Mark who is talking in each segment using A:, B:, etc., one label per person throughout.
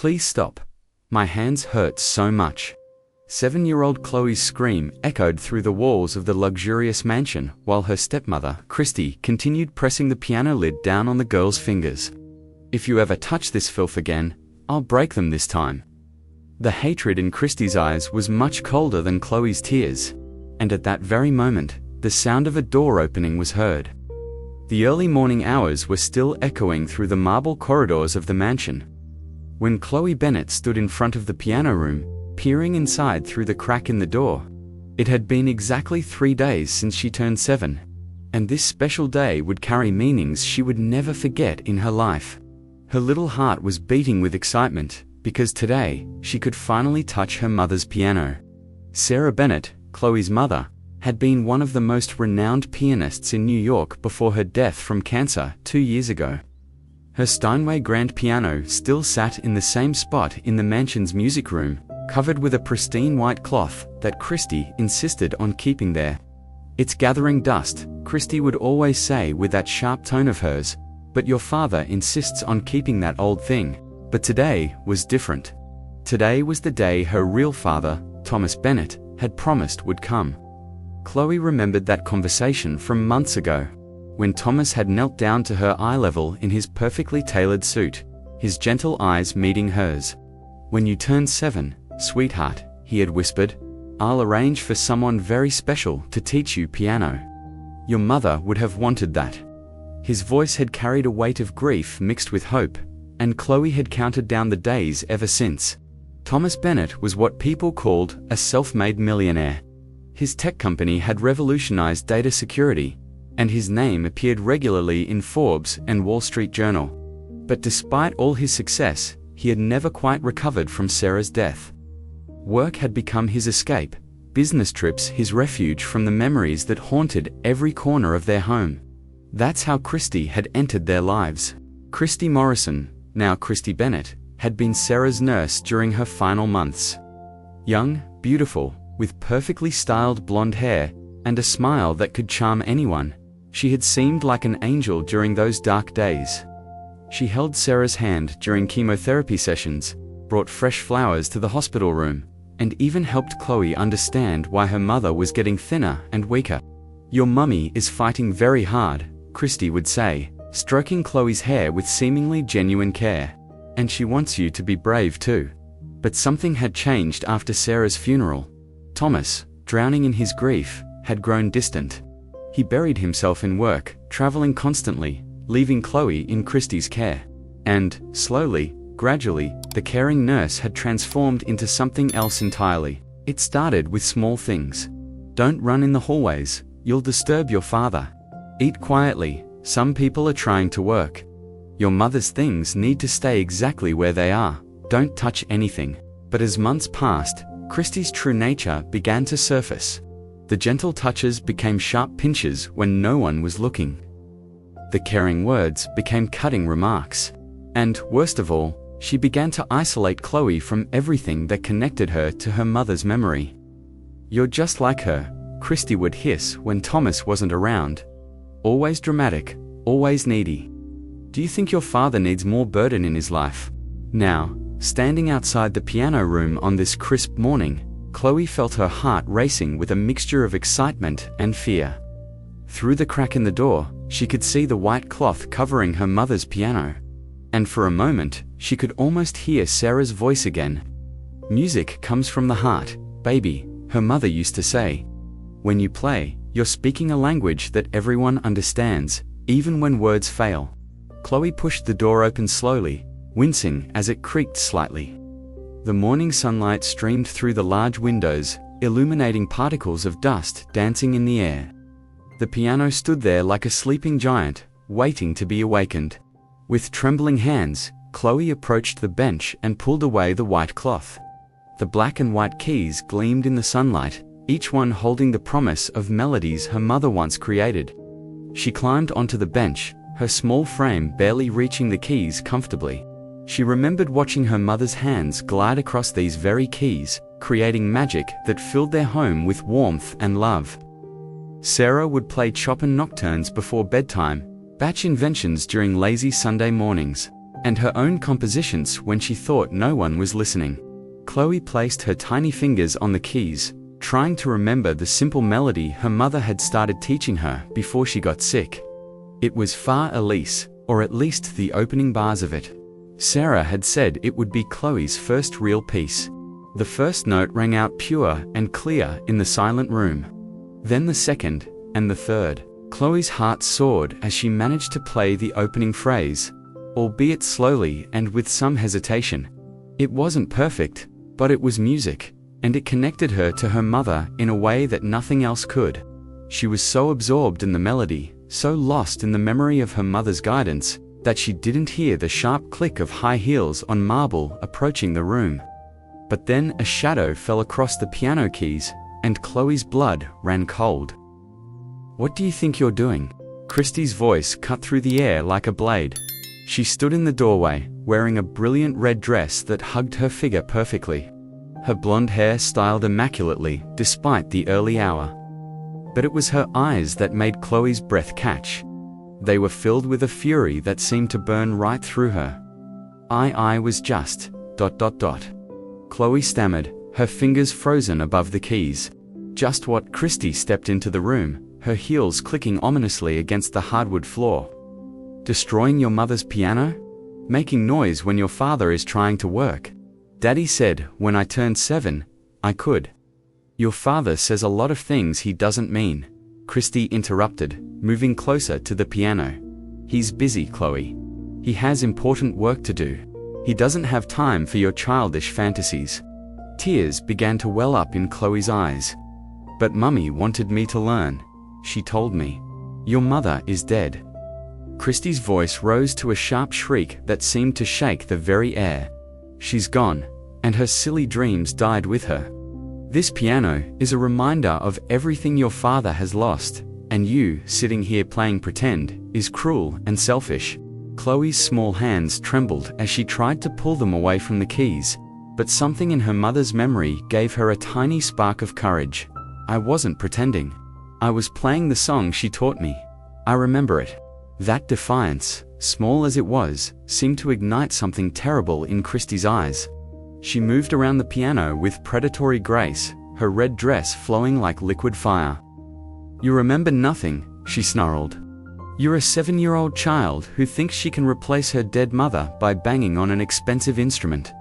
A: Please stop. My hands hurt so much." 7-year-old Chloe's scream echoed through the walls of the luxurious mansion, while her stepmother, Christy, continued pressing the piano lid down on the girl's fingers. "If you ever touch this filth again, I'll break them this time." The hatred in Christy's eyes was much colder than Chloe's tears, and at that very moment, the sound of a door opening was heard. The early morning hours were still echoing through the marble corridors of the mansion. When Chloe Bennet stood in front of the piano room, peering inside through the crack in the door, it had been exactly 3 days since she turned 7, and this special day would carry meanings she would never forget in her life. Her little heart was beating with excitement, because today, she could finally touch her mother's piano. Sarah Bennet, Chloe's mother, had been one of the most renowned pianists in New York before her death from cancer 2 years ago. Her Steinway grand piano still sat in the same spot in the mansion's music room, covered with a pristine white cloth that Christy insisted on keeping there. "It's gathering dust," Christy would always say with that sharp tone of hers, "but your father insists on keeping that old thing." But today was different. Today was the day her real father, Thomas Bennet, had promised would come. Chloe remembered that conversation from months ago, when Thomas had knelt down to her eye level in his perfectly tailored suit, his gentle eyes meeting hers. "When you turn 7, sweetheart," he had whispered, "I'll arrange for someone very special to teach you piano. Your mother would have wanted that." His voice had carried a weight of grief mixed with hope, and Chloe had counted down the days ever since. Thomas Bennet was what people called a self-made millionaire. His tech company had revolutionized data security, and his name appeared regularly in Forbes and Wall Street Journal. But despite all his success, he had never quite recovered from Sarah's death. Work had become his escape, business trips his refuge from the memories that haunted every corner of their home. That's how Christy had entered their lives. Christy Morrison, now Christy Bennet, had been Sarah's nurse during her final months. Young, beautiful, with perfectly styled blonde hair, and a smile that could charm anyone, she had seemed like an angel during those dark days. She held Sarah's hand during chemotherapy sessions, brought fresh flowers to the hospital room, and even helped Chloe understand why her mother was getting thinner and weaker. "Your mummy is fighting very hard," Christy would say, stroking Chloe's hair with seemingly genuine care. "And she wants you to be brave too." But something had changed after Sarah's funeral. Thomas, drowning in his grief, had grown distant. He buried himself in work, traveling constantly, leaving Chloe in Christy's care. And, slowly, gradually, the caring nurse had transformed into something else entirely. It started with small things. "Don't run in the hallways, you'll disturb your father. Eat quietly, some people are trying to work. Your mother's things need to stay exactly where they are. Don't touch anything." But as months passed, Christy's true nature began to surface. The gentle touches became sharp pinches when no one was looking. The caring words became cutting remarks. And, worst of all, she began to isolate Chloe from everything that connected her to her mother's memory. "You're just like her," Christy would hiss when Thomas wasn't around. "Always dramatic, always needy. Do you think your father needs more burden in his life?" Now, standing outside the piano room on this crisp morning, Chloe felt her heart racing with a mixture of excitement and fear. Through the crack in the door, she could see the white cloth covering her mother's piano. And for a moment, she could almost hear Sarah's voice again. "Music comes from the heart, baby," her mother used to say. "When you play, you're speaking a language that everyone understands, even when words fail." Chloe pushed the door open slowly, wincing as it creaked slightly. The morning sunlight streamed through the large windows, illuminating particles of dust dancing in the air. The piano stood there like a sleeping giant, waiting to be awakened. With trembling hands, Chloe approached the bench and pulled away the white cloth. The black and white keys gleamed in the sunlight, each one holding the promise of melodies her mother once created. She climbed onto the bench, her small frame barely reaching the keys comfortably. She remembered watching her mother's hands glide across these very keys, creating magic that filled their home with warmth and love. Sarah would play Chopin nocturnes before bedtime, Bach inventions during lazy Sunday mornings, and her own compositions when she thought no one was listening. Chloe placed her tiny fingers on the keys, trying to remember the simple melody her mother had started teaching her before she got sick. It was Far Elise, or at least the opening bars of it. Sarah had said it would be Chloe's first real piece. The first note rang out pure and clear in the silent room. Then the second, and the third. Chloe's heart soared as she managed to play the opening phrase, albeit slowly and with some hesitation. It wasn't perfect, but it was music, and it connected her to her mother in a way that nothing else could. She was so absorbed in the melody, so lost in the memory of her mother's guidance, that she didn't hear the sharp click of high heels on marble approaching the room. But then a shadow fell across the piano keys, and Chloe's blood ran cold. "What do you think you're doing?" Christy's voice cut through the air like a blade. She stood in the doorway, wearing a brilliant red dress that hugged her figure perfectly. Her blonde hair styled immaculately, despite the early hour. But it was her eyes that made Chloe's breath catch. They were filled with a fury that seemed to burn right through her. I was just... Chloe stammered, her fingers frozen above the keys. Just what Christy stepped into the room, her heels clicking ominously against the hardwood floor. "Destroying your mother's piano? Making noise when your father is trying to work? Daddy said when I turned 7, I could." "Your father says a lot of things he doesn't mean," Christy interrupted, moving closer to the piano. "He's busy, Chloe. He has important work to do. He doesn't have time for your childish fantasies." Tears began to well up in Chloe's eyes. "But Mummy wanted me to learn. She told me. Your mother is dead." Christy's voice rose to a sharp shriek that seemed to shake the very air. "She's gone, and her silly dreams died with her. This piano is a reminder of everything your father has lost, and you, sitting here playing pretend, is cruel and selfish." Chloe's small hands trembled as she tried to pull them away from the keys, but something in her mother's memory gave her a tiny spark of courage. "I wasn't pretending. I was playing the song she taught me. I remember it." That defiance, small as it was, seemed to ignite something terrible in Christy's eyes. She moved around the piano with predatory grace, her red dress flowing like liquid fire. "You remember nothing," she snarled. "You're a 7-year-old child who thinks she can replace her dead mother by banging on an expensive instrument."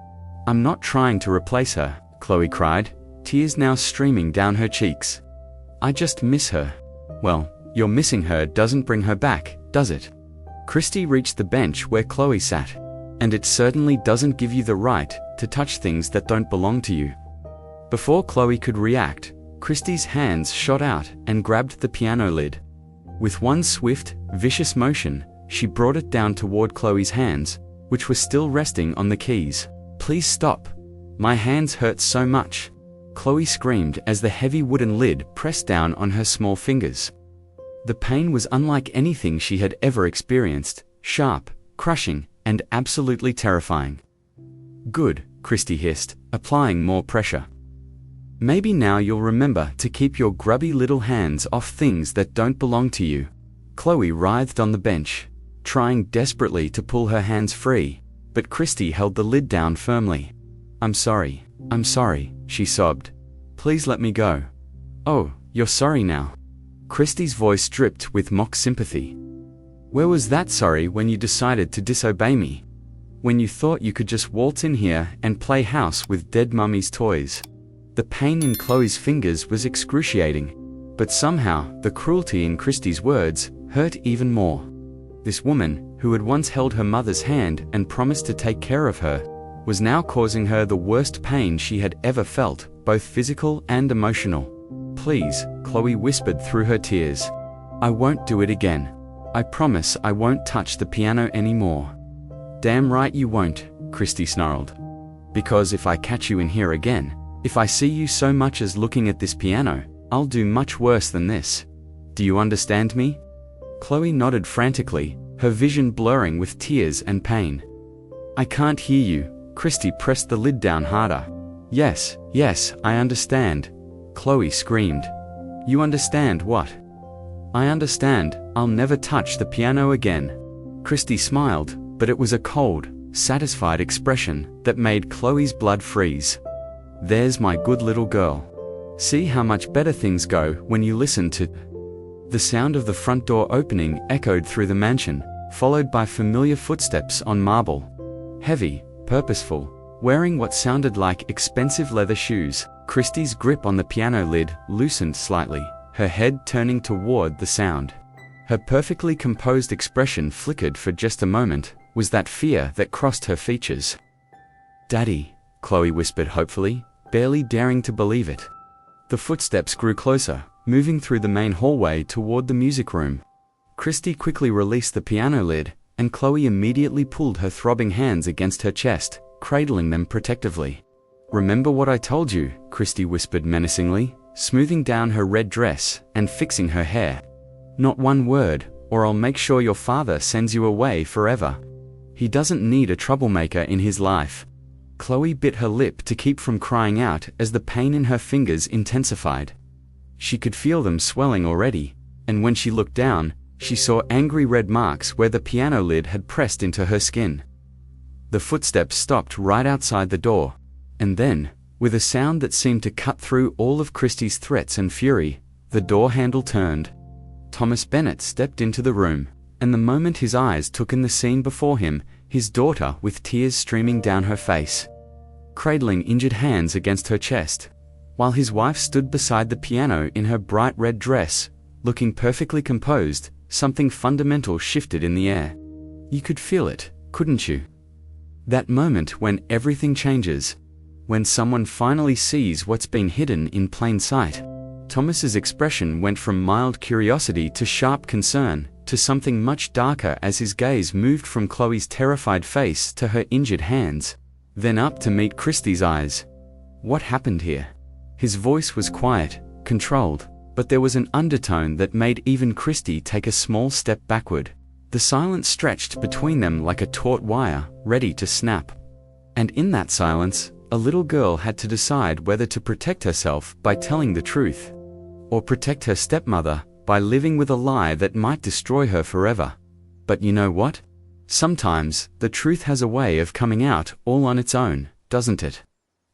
A: "I'm not trying to replace her," Chloe cried, tears now streaming down her cheeks. "I just miss her." "Well, your missing her doesn't bring her back, does it?" Christy reached the bench where Chloe sat. "And it certainly doesn't give you the right to touch things that don't belong to you." Before Chloe could react, Christy's hands shot out and grabbed the piano lid. With one swift, vicious motion, she brought it down toward Chloe's hands, which were still resting on the keys. "Please stop. My hands hurt so much," Chloe screamed as the heavy wooden lid pressed down on her small fingers. The pain was unlike anything she had ever experienced, sharp, crushing, and absolutely terrifying. "Good," Christy hissed, applying more pressure. "Maybe now you'll remember to keep your grubby little hands off things that don't belong to you." Chloe writhed on the bench, trying desperately to pull her hands free, but Christy held the lid down firmly. I'm sorry, she sobbed. "Please let me go." "Oh, you're sorry now?" Christy's voice dripped with mock sympathy. "Where was that sorry when you decided to disobey me? When you thought you could just waltz in here and play house with dead mummy's toys?" The pain in Chloe's fingers was excruciating, but somehow the cruelty in Christy's words hurt even more. This woman, who had once held her mother's hand and promised to take care of her, was now causing her the worst pain she had ever felt, both physical and emotional. "Please," Chloe whispered through her tears. "I won't do it again. I promise I won't touch the piano anymore." "Damn right you won't," Christy snarled. "Because if I catch you in here again, if I see you so much as looking at this piano, I'll do much worse than this. Do you understand me?" Chloe nodded frantically, her vision blurring with tears and pain. "I can't hear you." Christy pressed the lid down harder. Yes, I understand," Chloe screamed. "You understand what?" "I understand, I'll never touch the piano again." Christy smiled, but it was a cold, satisfied expression that made Chloe's blood freeze. "There's my good little girl. See how much better things go when you listen to..." The sound of the front door opening echoed through the mansion, followed by familiar footsteps on marble. Heavy, purposeful, wearing what sounded like expensive leather shoes, Christie's grip on the piano lid loosened slightly, her head turning toward the sound. Her perfectly composed expression flickered for just a moment. Was that fear that crossed her features? "Daddy," Chloe whispered hopefully, barely daring to believe it. The footsteps grew closer, moving through the main hallway toward the music room. Christie quickly released the piano lid, and Chloe immediately pulled her throbbing hands against her chest, cradling them protectively. "Remember what I told you," Christie whispered menacingly, smoothing down her red dress and fixing her hair. "Not one word, or I'll make sure your father sends you away forever. He doesn't need a troublemaker in his life." Chloe bit her lip to keep from crying out as the pain in her fingers intensified. She could feel them swelling already, and when she looked down, she saw angry red marks where the piano lid had pressed into her skin. The footsteps stopped right outside the door, and then, with a sound that seemed to cut through all of Christie's threats and fury, the door handle turned. Thomas Bennet stepped into the room, and the moment his eyes took in the scene before him, his daughter with tears streaming down her face, cradling injured hands against her chest, while his wife stood beside the piano in her bright red dress, looking perfectly composed, something fundamental shifted in the air. You could feel it, couldn't you? That moment when everything changes, when someone finally sees what's been hidden in plain sight. Thomas's expression went from mild curiosity to sharp concern, to something much darker as his gaze moved from Chloe's terrified face to her injured hands, then up to meet Christie's eyes. What happened here? His voice was quiet, controlled, but there was an undertone that made even Christie take a small step backward. The silence stretched between them like a taut wire, ready to snap. And in that silence, a little girl had to decide whether to protect herself by telling the truth, or protect her stepmother by living with a lie that might destroy her forever. But you know what? Sometimes, the truth has a way of coming out all on its own, doesn't it?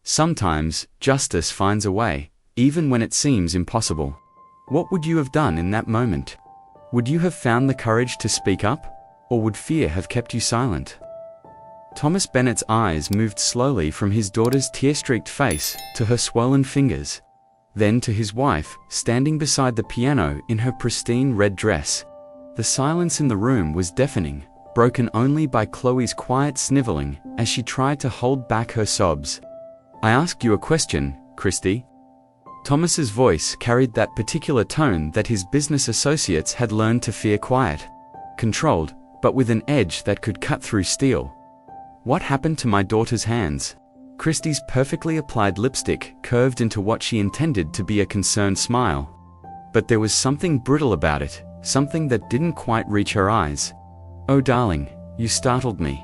A: Sometimes, justice finds a way, even when it seems impossible. What would you have done in that moment? Would you have found the courage to speak up, or would fear have kept you silent? Thomas Bennet's eyes moved slowly from his daughter's tear-streaked face to her swollen fingers, then to his wife, standing beside the piano in her pristine red dress. The silence in the room was deafening, broken only by Chloe's quiet sniveling as she tried to hold back her sobs. "I asked you a question, Christie." Thomas's voice carried that particular tone that his business associates had learned to fear: quiet, controlled, but with an edge that could cut through steel. "What happened to my daughter's hands?" Christie's perfectly applied lipstick curved into what she intended to be a concerned smile. But there was something brittle about it, something that didn't quite reach her eyes. "Oh darling, you startled me.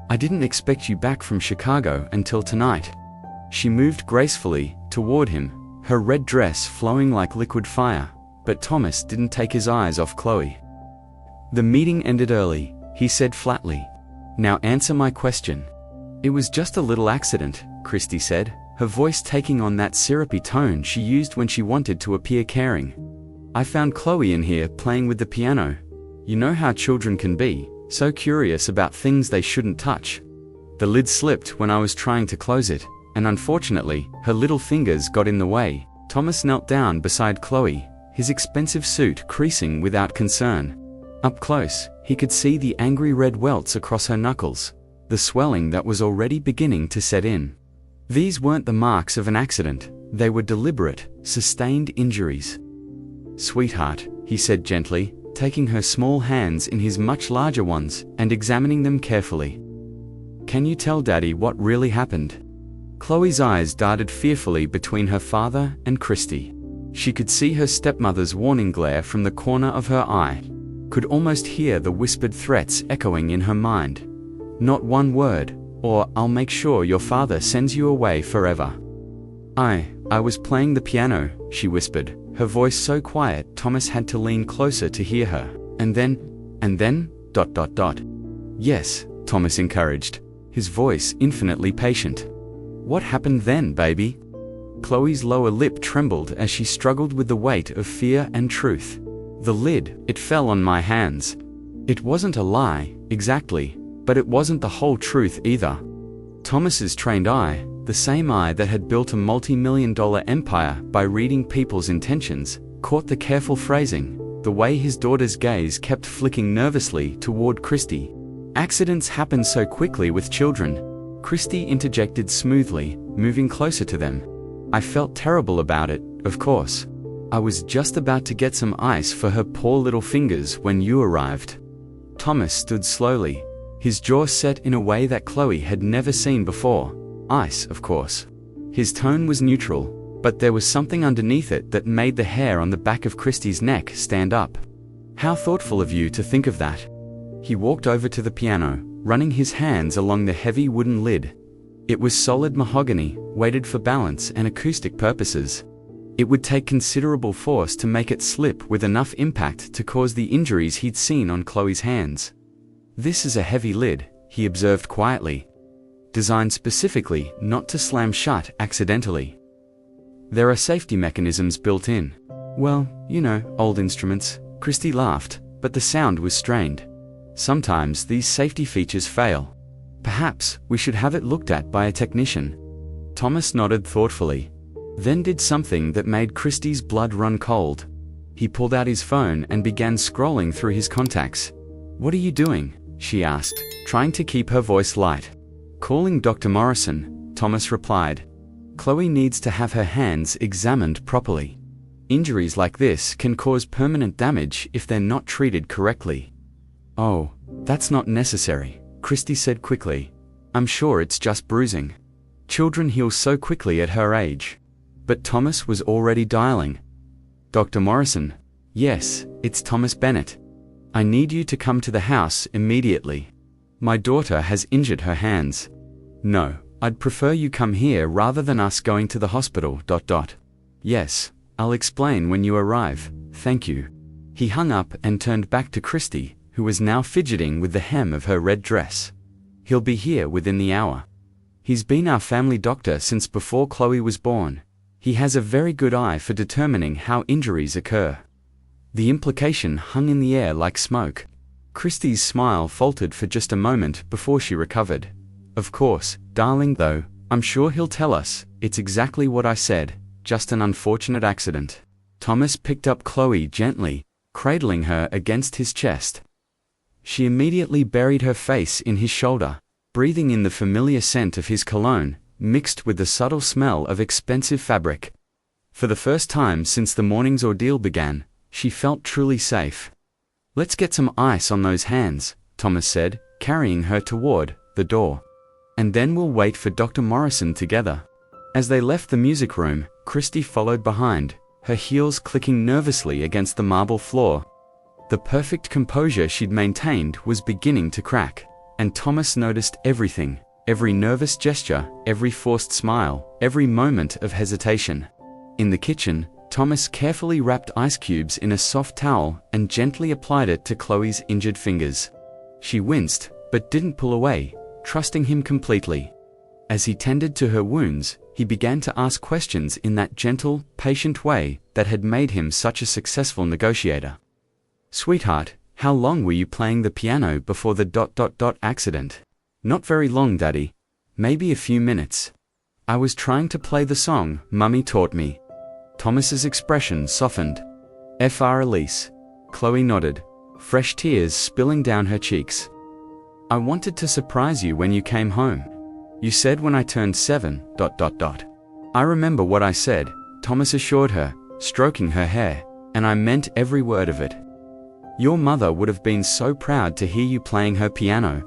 A: I didn't expect you back from Chicago until tonight." She moved gracefully toward him, her red dress flowing like liquid fire, but Thomas didn't take his eyes off Chloe. "The meeting ended early," he said flatly. "Now answer my question." "It was just a little accident," Christie said, her voice taking on that syrupy tone she used when she wanted to appear caring. "I found Chloe in here playing with the piano. You know how children can be, so curious about things they shouldn't touch. The lid slipped when I was trying to close it, and unfortunately, her little fingers got in the way." Thomas knelt down beside Chloe, his expensive suit creasing without concern. Up close, he could see the angry red welts across her knuckles, the swelling that was already beginning to set in. These weren't the marks of an accident, they were deliberate, sustained injuries. "Sweetheart," he said gently, taking her small hands in his much larger ones and examining them carefully. "Can you tell Daddy what really happened?" Chloe's eyes darted fearfully between her father and Christie. She could see her stepmother's warning glare from the corner of her eye, could almost hear the whispered threats echoing in her mind. "Not one word, or I'll make sure your father sends you away forever." I was playing the piano," she whispered, her voice so quiet Thomas had to lean closer to hear her. And then... "Yes," Thomas encouraged. his voice infinitely patient. What happened then, baby? Chloe's lower lip trembled as she struggled with the weight of fear and truth. The lid, it fell on my hands. It wasn't a lie, exactly, but it wasn't the whole truth either. Thomas's trained eye, the same eye that had built a multi-million-dollar empire by reading people's intentions, caught the careful phrasing, the way his daughter's gaze kept flicking nervously toward Christy. Accidents happen so quickly with children, Christy interjected smoothly, moving closer to them. I felt terrible about it, of course. I was just about to get some ice for her poor little fingers when you arrived. Thomas stood slowly, his jaw set in a way that Chloe had never seen before. Ice, of course. His tone was neutral, but there was something underneath it that made the hair on the back of Christy's neck stand up. How thoughtful of you to think of that. He walked over to the piano, running his hands along the heavy wooden lid. It was solid mahogany, weighted for balance and acoustic purposes. It would take considerable force to make it slip with enough impact to cause the injuries he'd seen on Chloe's hands. This is a heavy lid, he observed quietly. Designed specifically not to slam shut accidentally. There are safety mechanisms built in. Well, you know, old instruments. Christy laughed, but the sound was strained. Sometimes these safety features fail. Perhaps we should have it looked at by a technician. Thomas nodded thoughtfully, then did something that made Christy's blood run cold. He pulled out his phone and began scrolling through his contacts. What are you doing? She asked, trying to keep her voice light. Calling Dr. Morrison, Thomas replied. Chloe needs to have her hands examined properly. Injuries like this can cause permanent damage if they're not treated correctly. Oh, that's not necessary, Christy said quickly. I'm sure it's just bruising. Children heal so quickly at her age. But Thomas was already dialing. Dr. Morrison. Yes, it's Thomas Bennett. I need you to come to the house immediately. My daughter has injured her hands. No, I'd prefer you come here rather than us going to the hospital. Yes, I'll explain when you arrive, thank you. He hung up and turned back to Christy, who was now fidgeting with the hem of her red dress. He'll be here within the hour. He's been our family doctor since before Chloe was born. He has a very good eye for determining how injuries occur. The implication hung in the air like smoke. Christy's smile faltered for just a moment before she recovered. Of course, darling, though, I'm sure he'll tell us. It's exactly what I said, just an unfortunate accident. Thomas picked up Chloe gently, cradling her against his chest. She immediately buried her face in his shoulder, breathing in the familiar scent of his cologne, mixed with the subtle smell of expensive fabric. For the first time since the morning's ordeal began, she felt truly safe. Let's get some ice on those hands, Thomas said, carrying her toward the door. And then we'll wait for Dr. Morrison together. As they left the music room, Christy followed behind, her heels clicking nervously against the marble floor. The perfect composure she'd maintained was beginning to crack, and Thomas noticed everything, every nervous gesture, every forced smile, every moment of hesitation. In the kitchen, Thomas carefully wrapped ice cubes in a soft towel and gently applied it to Chloe's injured fingers. She winced, but didn't pull away, trusting him completely. As he tended to her wounds, he began to ask questions in that gentle, patient way that had made him such a successful negotiator. Sweetheart, how long were you playing the piano before the accident? Not very long, Daddy. Maybe a few minutes. I was trying to play the song Mummy taught me. Thomas's expression softened. Fr. Elise. Chloe nodded, fresh tears spilling down her cheeks. I wanted to surprise you when you came home. You said when I turned 7. I remember what I said, Thomas assured her, stroking her hair, and I meant every word of it. Your mother would have been so proud to hear you playing her piano.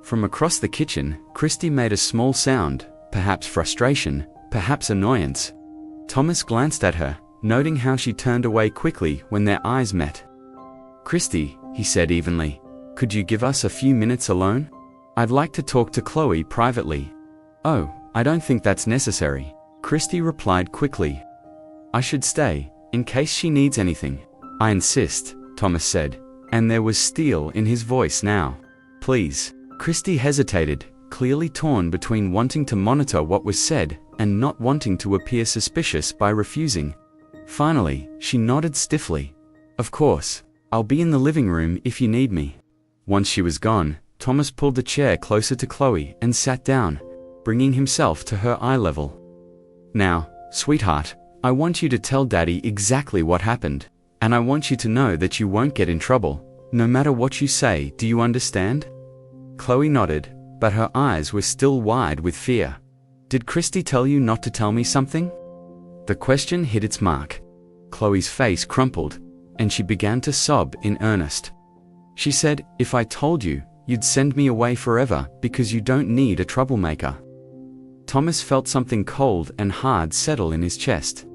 A: From across the kitchen, Christy made a small sound, perhaps frustration, perhaps annoyance. Thomas glanced at her, noting how she turned away quickly when their eyes met. Christy, he said evenly, could you give us a few minutes alone? I'd like to talk to Chloe privately. Oh, I don't think that's necessary, Christy replied quickly. I should stay, in case she needs anything. I insist, Thomas said, and there was steel in his voice now. Please. Christy hesitated, clearly torn between wanting to monitor what was said and not wanting to appear suspicious by refusing. Finally, she nodded stiffly. "Of course, I'll be in the living room if you need me." Once she was gone, Thomas pulled the chair closer to Chloe and sat down, bringing himself to her eye level. "Now, sweetheart, I want you to tell Daddy exactly what happened, and I want you to know that you won't get in trouble, no matter what you say. Do you understand?" Chloe nodded, but her eyes were still wide with fear. "Did Christy tell you not to tell me something?" The question hit its mark. Chloe's face crumpled, and she began to sob in earnest. She said, "If I told you, you'd send me away forever because you don't need a troublemaker." Thomas felt something cold and hard settle in his chest.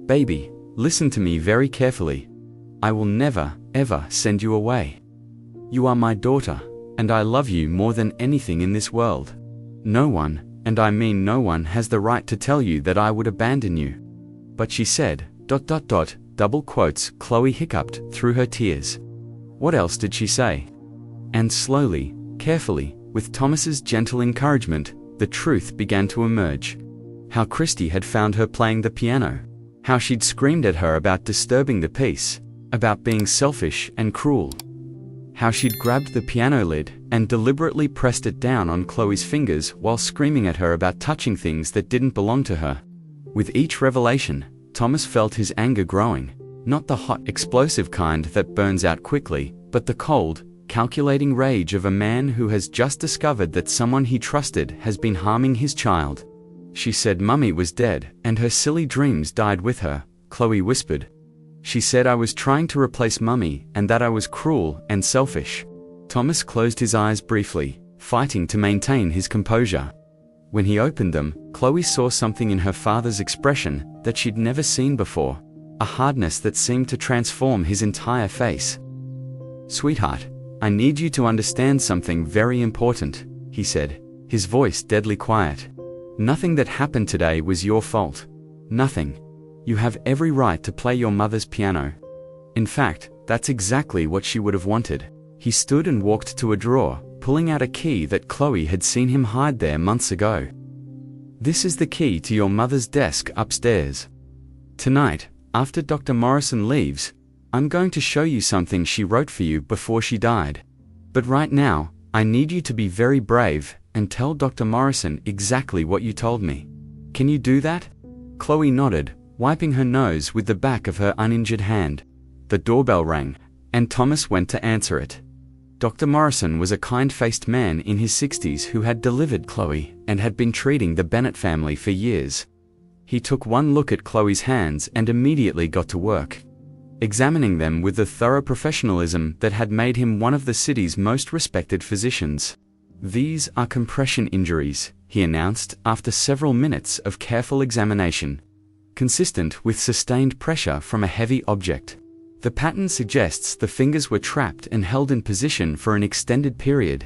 A: "Baby, listen to me very carefully. I will never, ever send you away. You are my daughter, and I love you more than anything in this world. No one, and I mean no one, has the right to tell you that I would abandon you." But she said, ... double quotes, Chloe hiccuped through her tears. What else did she say? And slowly, carefully, with Thomas's gentle encouragement, the truth began to emerge. How Christy had found her playing the piano. How she'd screamed at her about disturbing the peace, about being selfish and cruel. How she'd grabbed the piano lid and deliberately pressed it down on Chloe's fingers while screaming at her about touching things that didn't belong to her. With each revelation, Thomas felt his anger growing, not the hot, explosive kind that burns out quickly, but the cold, calculating rage of a man who has just discovered that someone he trusted has been harming his child. "She said Mummy was dead, and her silly dreams died with her," Chloe whispered. "She said I was trying to replace Mummy and that I was cruel and selfish." Thomas closed his eyes briefly, fighting to maintain his composure. When he opened them, Chloe saw something in her father's expression that she'd never seen before, a hardness that seemed to transform his entire face. "Sweetheart, I need you to understand something very important," he said, his voice deadly quiet. "Nothing that happened today was your fault. Nothing. You have every right to play your mother's piano. In fact, that's exactly what she would have wanted." He stood and walked to a drawer, pulling out a key that Chloe had seen him hide there months ago. "This is the key to your mother's desk upstairs. Tonight, after Dr. Morrison leaves, I'm going to show you something she wrote for you before she died. But right now, I need you to be very brave and tell Dr. Morrison exactly what you told me. Can you do that?" Chloe nodded, wiping her nose with the back of her uninjured hand. The doorbell rang, and Thomas went to answer it. Dr. Morrison was a kind-faced man in his 60s who had delivered Chloe and had been treating the Bennett family for years. He took one look at Chloe's hands and immediately got to work, examining them with the thorough professionalism that had made him one of the city's most respected physicians. "These are compression injuries," he announced after several minutes of careful examination, consistent with sustained pressure from a heavy object. "The pattern suggests the fingers were trapped and held in position for an extended period.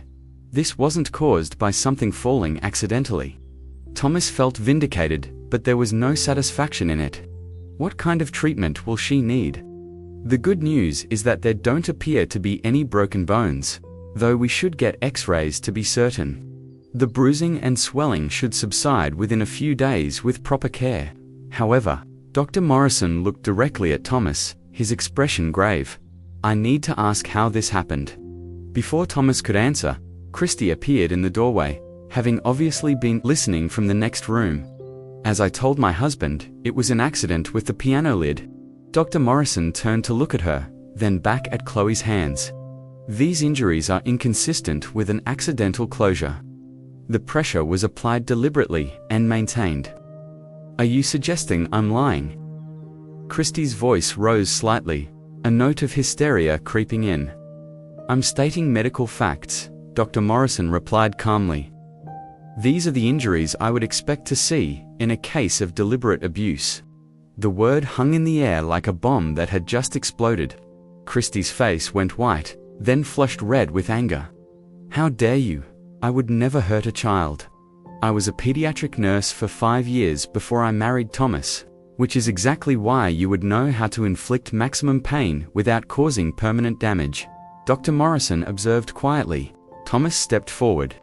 A: This wasn't caused by something falling accidentally." Thomas felt vindicated, but there was no satisfaction in it. What kind of treatment will she need? The good news is that there don't appear to be any broken bones, though we should get X-rays to be certain. The bruising and swelling should subside within a few days with proper care. However, Dr. Morrison looked directly at Thomas, his expression grave. "I need to ask how this happened." Before Thomas could answer, Christy appeared in the doorway, having obviously been listening from the next room. "As I told my husband, it was an accident with the piano lid." Dr. Morrison turned to look at her, then back at Chloe's hands. "These injuries are inconsistent with an accidental closure. The pressure was applied deliberately and maintained." "Are you suggesting I'm lying?" Christy's voice rose slightly, a note of hysteria creeping in. "I'm stating medical facts," Dr. Morrison replied calmly. "These are the injuries I would expect to see in a case of deliberate abuse." The word hung in the air like a bomb that had just exploded. Christy's face went white, then flushed red with anger. "How dare you? I would never hurt a child. I was a pediatric nurse for 5 years before I married Thomas, which is exactly why you would know how to inflict maximum pain without causing permanent damage," Dr. Morrison observed quietly. Thomas stepped forward.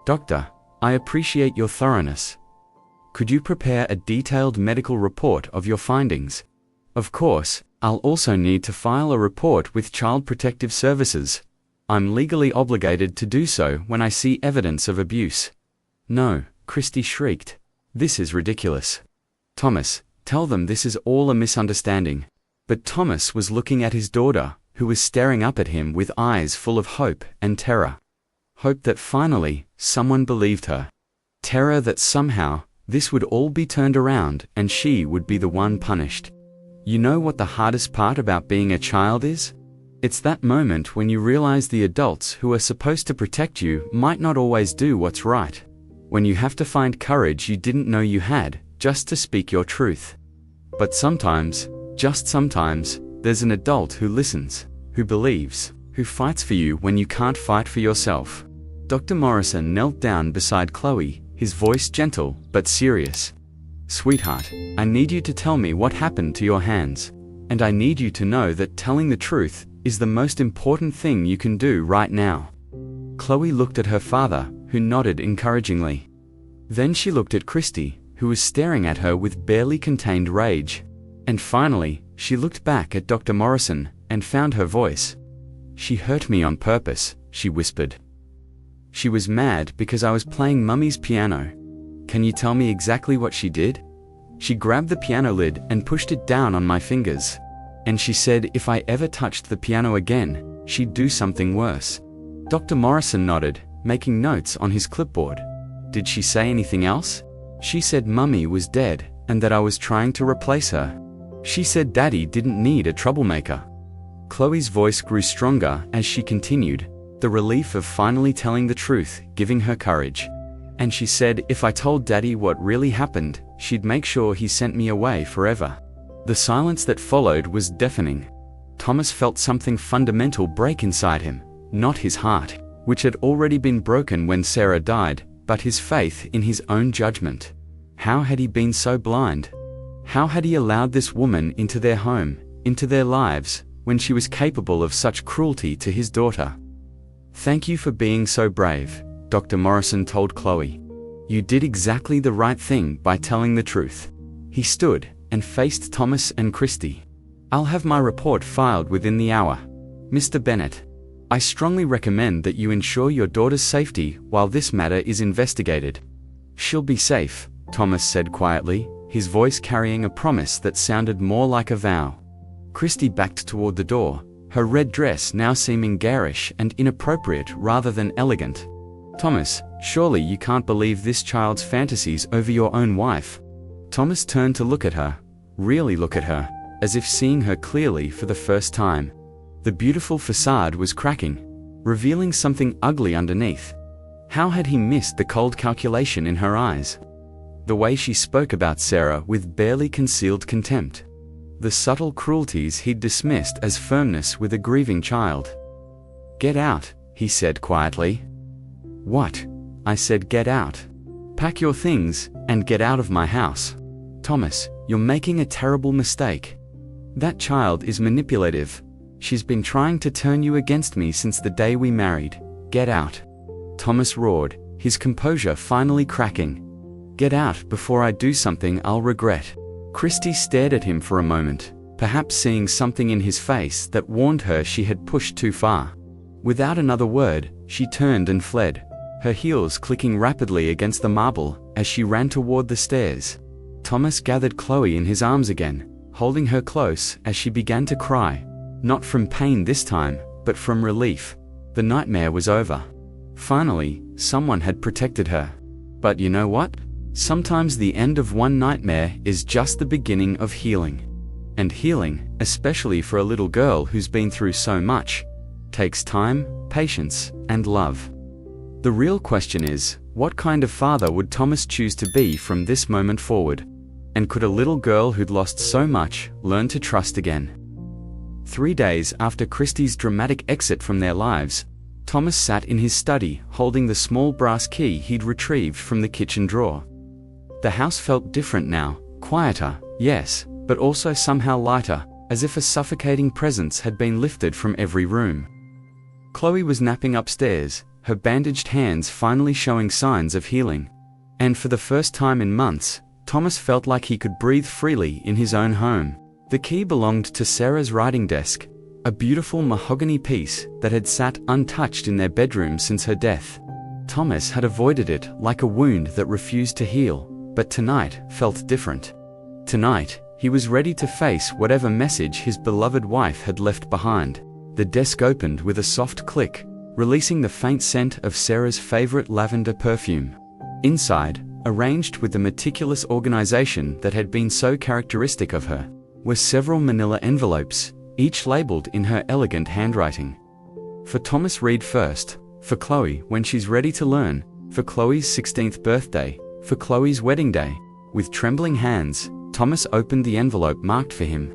A: Doctor, I appreciate your thoroughness. Could you prepare a detailed medical report of your findings? Of course, I'll also need to file a report with Child Protective Services. I'm legally obligated to do so when I see evidence of abuse. No, Christy shrieked. This is ridiculous. Thomas, tell them this is all a misunderstanding. But Thomas was looking at his daughter, who was staring up at him with eyes full of hope and terror. Hope that finally, someone believed her. Terror that somehow, this would all be turned around and she would be the one punished. You know what the hardest part about being a child is? It's that moment when you realize the adults who are supposed to protect you might not always do what's right. When you have to find courage you didn't know you had, just to speak your truth. But sometimes, just sometimes, there's an adult who listens, who believes, who fights for you when you can't fight for yourself. Dr. Morrison knelt down beside Chloe, his voice gentle but serious. Sweetheart, I need you to tell me what happened to your hands. And I need you to know that telling the truth is the most important thing you can do right now. Chloe looked at her father, who nodded encouragingly. Then she looked at Christy, who was staring at her with barely contained rage. And finally, she looked back at Dr. Morrison and found her voice. She hurt me on purpose, she whispered. She was mad because I was playing Mummy's piano. Can you tell me exactly what she did? She grabbed the piano lid and pushed it down on my fingers. And she said if I ever touched the piano again, she'd do something worse. Dr. Morrison nodded, making notes on his clipboard. Did she say anything else? She said Mummy was dead and that I was trying to replace her. She said Daddy didn't need a troublemaker. Chloe's voice grew stronger as she continued, the relief of finally telling the truth giving her courage. And she said if I told Daddy what really happened, she'd make sure he sent me away forever. The silence that followed was deafening. Thomas felt something fundamental break inside him, not his heart, which had already been broken when Sarah died, but his faith in his own judgment. How had he been so blind? How had he allowed this woman into their home, into their lives, when she was capable of such cruelty to his daughter? Thank you for being so brave, Dr. Morrison told Chloe. You did exactly the right thing by telling the truth. He stood and faced Thomas and Christy. I'll have my report filed within the hour. Mr. Bennett, I strongly recommend that you ensure your daughter's safety while this matter is investigated. She'll be safe, Thomas said quietly, his voice carrying a promise that sounded more like a vow. Christy backed toward the door, her red dress now seeming garish and inappropriate rather than elegant. Thomas, surely you can't believe this child's fantasies over your own wife. Thomas turned to look at her, really look at her, as if seeing her clearly for the first time. The beautiful facade was cracking, revealing something ugly underneath. How had he missed the cold calculation in her eyes? The way she spoke about Sarah with barely concealed contempt. The subtle cruelties he'd dismissed as firmness with a grieving child. Get out, he said quietly. What? I said get out. Pack your things and get out of my house. Thomas, you're making a terrible mistake. That child is manipulative. She's been trying to turn you against me since the day we married. Get out. Thomas roared, his composure finally cracking. Get out before I do something I'll regret. Christy stared at him for a moment, perhaps seeing something in his face that warned her she had pushed too far. Without another word, she turned and fled, her heels clicking rapidly against the marble as she ran toward the stairs. Thomas gathered Chloe in his arms again, holding her close as she began to cry. Not from pain this time, but from relief. The nightmare was over. Finally, someone had protected her. But you know what? Sometimes the end of one nightmare is just the beginning of healing. And healing, especially for a little girl who's been through so much, takes time, patience, and love. The real question is, what kind of father would Thomas choose to be from this moment forward? And could a little girl who'd lost so much learn to trust again? 3 days after Christy's dramatic exit from their lives, Thomas sat in his study holding the small brass key he'd retrieved from the kitchen drawer. The house felt different now, quieter, yes, but also somehow lighter, as if a suffocating presence had been lifted from every room. Chloe was napping upstairs, her bandaged hands finally showing signs of healing. And for the first time in months, Thomas felt like he could breathe freely in his own home. The key belonged to Sarah's writing desk, a beautiful mahogany piece that had sat untouched in their bedroom since her death. Thomas had avoided it like a wound that refused to heal, but tonight felt different. Tonight, he was ready to face whatever message his beloved wife had left behind. The desk opened with a soft click, releasing the faint scent of Sarah's favorite lavender perfume. Inside, arranged with the meticulous organization that had been so characteristic of her, were several manila envelopes, each labeled in her elegant handwriting. For Thomas Reed first, for Chloe when she's ready to learn, for Chloe's 16th birthday, for Chloe's wedding day. With trembling hands, Thomas opened the envelope marked for him.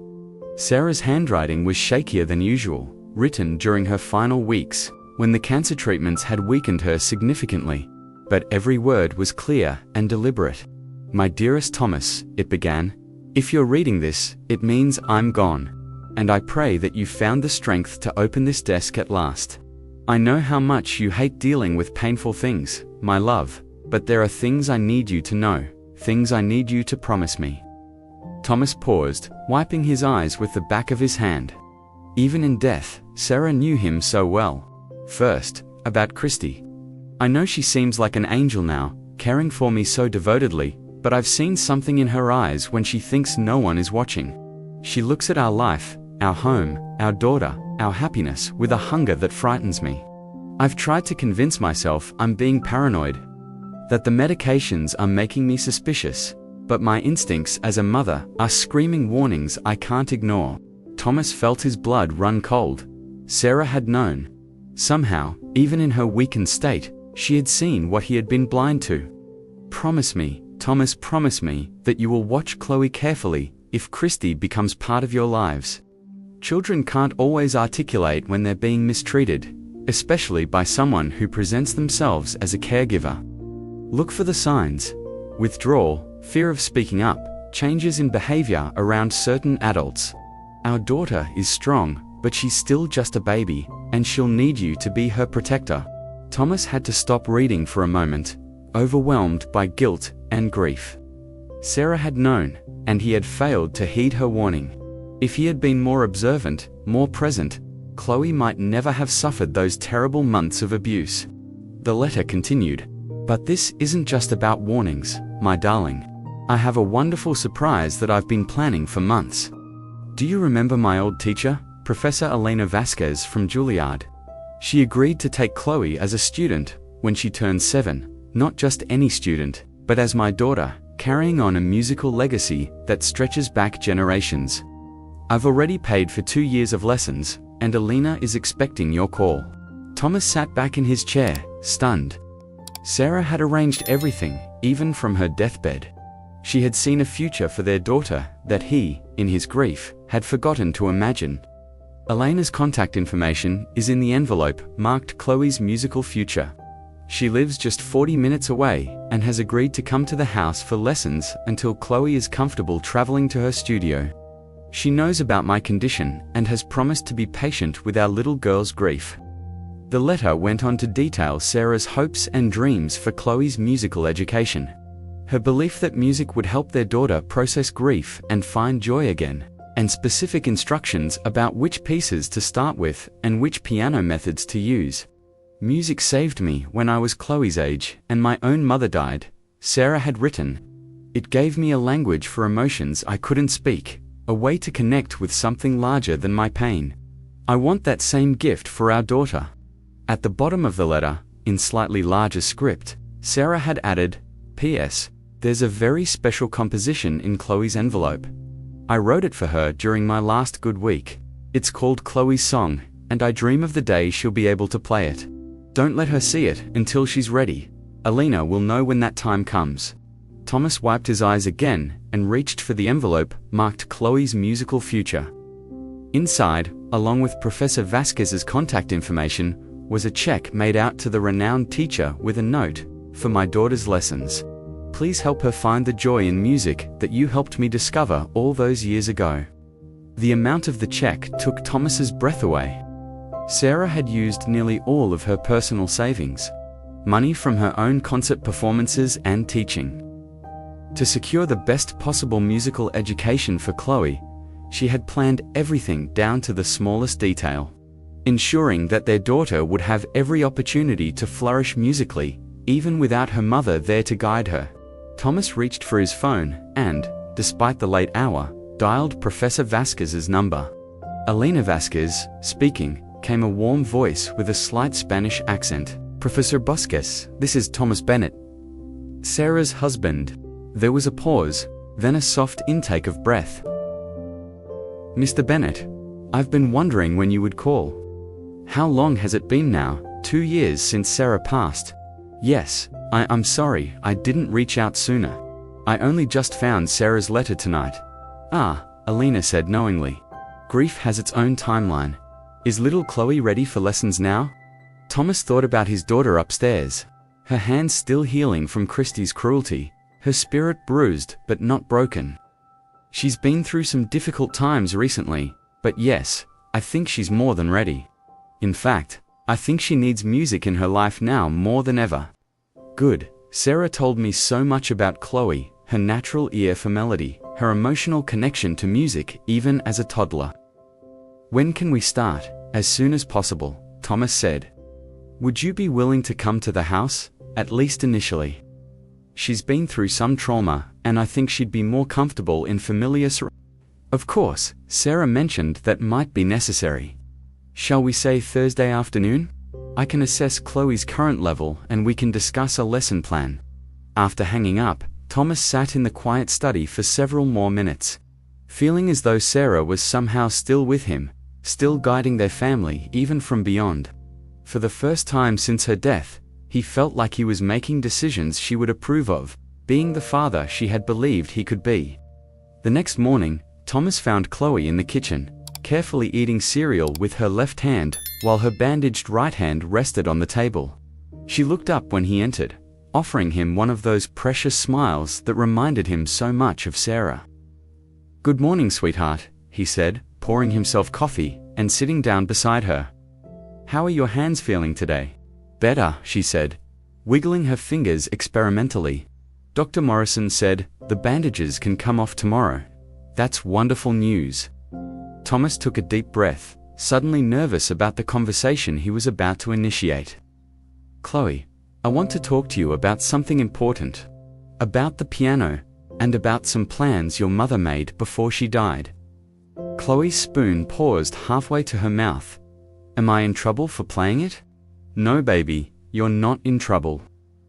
A: Sarah's handwriting was shakier than usual, written during her final weeks, when the cancer treatments had weakened her significantly. But every word was clear and deliberate. "My dearest Thomas," it began, "if you're reading this, it means I'm gone. And I pray that you found the strength to open this desk at last. I know how much you hate dealing with painful things, my love, but there are things I need you to know, things I need you to promise me." Thomas paused, wiping his eyes with the back of his hand. Even in death, Sarah knew him so well. First, about Christy. "I know she seems like an angel now, caring for me so devotedly, but I've seen something in her eyes when she thinks no one is watching. She looks at our life, our home, our daughter, our happiness with a hunger that frightens me. I've tried to convince myself I'm being paranoid, that the medications are making me suspicious, but my instincts as a mother are screaming warnings I can't ignore." Thomas felt his blood run cold. Sarah had known. Somehow, even in her weakened state, she had seen what he had been blind to. "Promise me, Thomas, promise me, that you will watch Chloe carefully if Christy becomes part of your lives. Children can't always articulate when they're being mistreated, especially by someone who presents themselves as a caregiver. Look for the signs: withdrawal, fear of speaking up, changes in behavior around certain adults. Our daughter is strong, but she's still just a baby, and she'll need you to be her protector." Thomas had to stop reading for a moment, overwhelmed by guilt and grief. Sarah had known, and he had failed to heed her warning. If he had been more observant, more present, Chloe might never have suffered those terrible months of abuse. The letter continued, "But this isn't just about warnings, my darling. I have a wonderful surprise that I've been planning for months. Do you remember my old teacher, Professor Elena Vasquez from Juilliard? She agreed to take Chloe as a student when she turned 7, not just any student, but as my daughter, carrying on a musical legacy that stretches back generations. I've already paid for 2 years of lessons, and Elena is expecting your call." Thomas sat back in his chair, stunned. Sarah had arranged everything, even from her deathbed. She had seen a future for their daughter that he, in his grief, had forgotten to imagine. Elena's contact information is in the envelope marked Chloe's musical future. She lives just 40 minutes away and has agreed to come to the house for lessons until Chloe is comfortable traveling to her studio. She knows about my condition and has promised to be patient with our little girl's grief. The letter went on to detail Sarah's hopes and dreams for Chloe's musical education. Her belief that music would help their daughter process grief and find joy again, and specific instructions about which pieces to start with and which piano methods to use. "Music saved me when I was Chloe's age and my own mother died," Sarah had written. "It gave me a language for emotions I couldn't speak, a way to connect with something larger than my pain. I want that same gift for our daughter." At the bottom of the letter, in slightly larger script, Sarah had added, "P.S. There's a very special composition in Chloe's envelope. I wrote it for her during my last good week. It's called Chloe's Song, and I dream of the day she'll be able to play it. Don't let her see it until she's ready. Elena will know when that time comes." Thomas wiped his eyes again and reached for the envelope marked Chloe's musical future. Inside, along with Professor Vasquez's contact information, was a check made out to the renowned teacher with a note, "For my daughter's lessons. Please help her find the joy in music that you helped me discover all those years ago." The amount of the check took Thomas's breath away. Sarah had used nearly all of her personal savings, money from her own concert performances and teaching. To secure the best possible musical education for Chloe, she had planned everything down to the smallest detail, ensuring that their daughter would have every opportunity to flourish musically, even without her mother there to guide her. Thomas reached for his phone and, despite the late hour, dialed Professor Vasquez's number. Elena Vasquez, speaking, came a warm voice with a slight Spanish accent. "Professor Vasquez, this is Thomas Bennett, Sarah's husband." There was a pause, then a soft intake of breath. "Mr. Bennett, I've been wondering when you would call. How long has it been now? 2 years since Sarah passed." "Yes, I'm sorry I didn't reach out sooner. I only just found Sarah's letter tonight." "Ah," Elena said knowingly. "Grief has its own timeline. Is little Chloe ready for lessons now?" Thomas thought about his daughter upstairs, her hands still healing from Christie's cruelty, her spirit bruised but not broken. "She's been through some difficult times recently, but yes, I think she's more than ready. In fact, I think she needs music in her life now more than ever." "Good. Sarah told me so much about Chloe, her natural ear for melody, her emotional connection to music even as a toddler." "When can we start?" "As soon as possible," Thomas said. "Would you be willing to come to the house, at least initially? She's been through some trauma, and I think she'd be more comfortable in familiar surroundings." Of course, Sarah mentioned that might be necessary. "Shall we say Thursday afternoon? I can assess Chloe's current level and we can discuss a lesson plan." After hanging up, Thomas sat in the quiet study for several more minutes, feeling as though Sarah was somehow still with him, still guiding their family even from beyond. For the first time since her death, he felt like he was making decisions she would approve of, being the father she had believed he could be. The next morning, Thomas found Chloe in the kitchen, carefully eating cereal with her left hand, while her bandaged right hand rested on the table. She looked up when he entered, offering him one of those precious smiles that reminded him so much of Sarah. "Good morning, sweetheart," he said, pouring himself coffee and sitting down beside her. "How are your hands feeling today?" "Better," she said, wiggling her fingers experimentally. "Dr. Morrison said the bandages can come off tomorrow." "That's wonderful news." Thomas took a deep breath, suddenly nervous about the conversation he was about to initiate. "Chloe, I want to talk to you about something important. About the piano, and about some plans your mother made before she died." Chloe's spoon paused halfway to her mouth. "Am I in trouble for playing it?" "No, baby, you're not in trouble.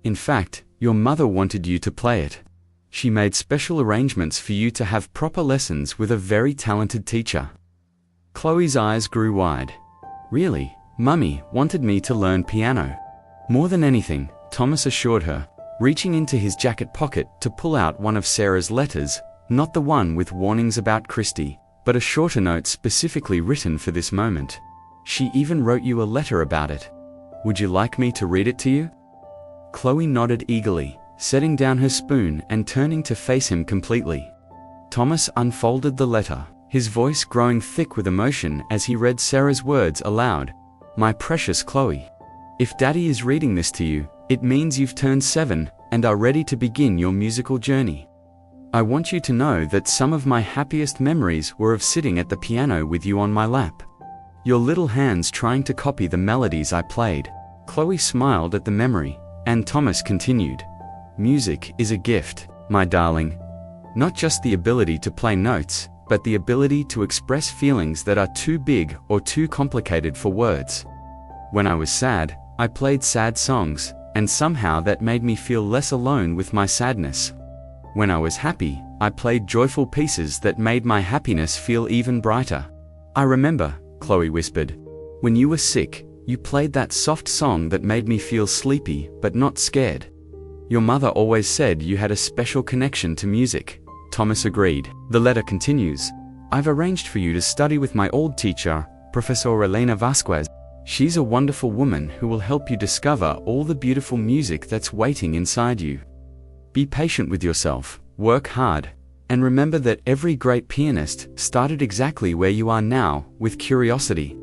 A: In fact, your mother wanted you to play it. She made special arrangements for you to have proper lessons with a very talented teacher." Chloe's eyes grew wide. "Really? Mummy wanted me to learn piano?" "More than anything," Thomas assured her, reaching into his jacket pocket to pull out one of Sarah's letters, not the one with warnings about Christie, but a shorter note specifically written for this moment. "She even wrote you a letter about it. Would you like me to read it to you?" Chloe nodded eagerly, setting down her spoon and turning to face him completely. Thomas unfolded the letter, his voice growing thick with emotion as he read Sarah's words aloud. "My precious Chloe, if Daddy is reading this to you, it means you've turned 7 and are ready to begin your musical journey. I want you to know that some of my happiest memories were of sitting at the piano with you on my lap, your little hands trying to copy the melodies I played." Chloe smiled at the memory, and Thomas continued, "Music is a gift, my darling. Not just the ability to play notes, but the ability to express feelings that are too big or too complicated for words. When I was sad, I played sad songs, and somehow that made me feel less alone with my sadness. When I was happy, I played joyful pieces that made my happiness feel even brighter. I remember," Chloe whispered, "when you were sick, you played that soft song that made me feel sleepy but not scared. Your mother always said you had a special connection to music." Thomas agreed. The letter continues, "I've arranged for you to study with my old teacher, Professor Elena Vasquez. She's a wonderful woman who will help you discover all the beautiful music that's waiting inside you. Be patient with yourself, work hard, and remember that every great pianist started exactly where you are now, with curiosity.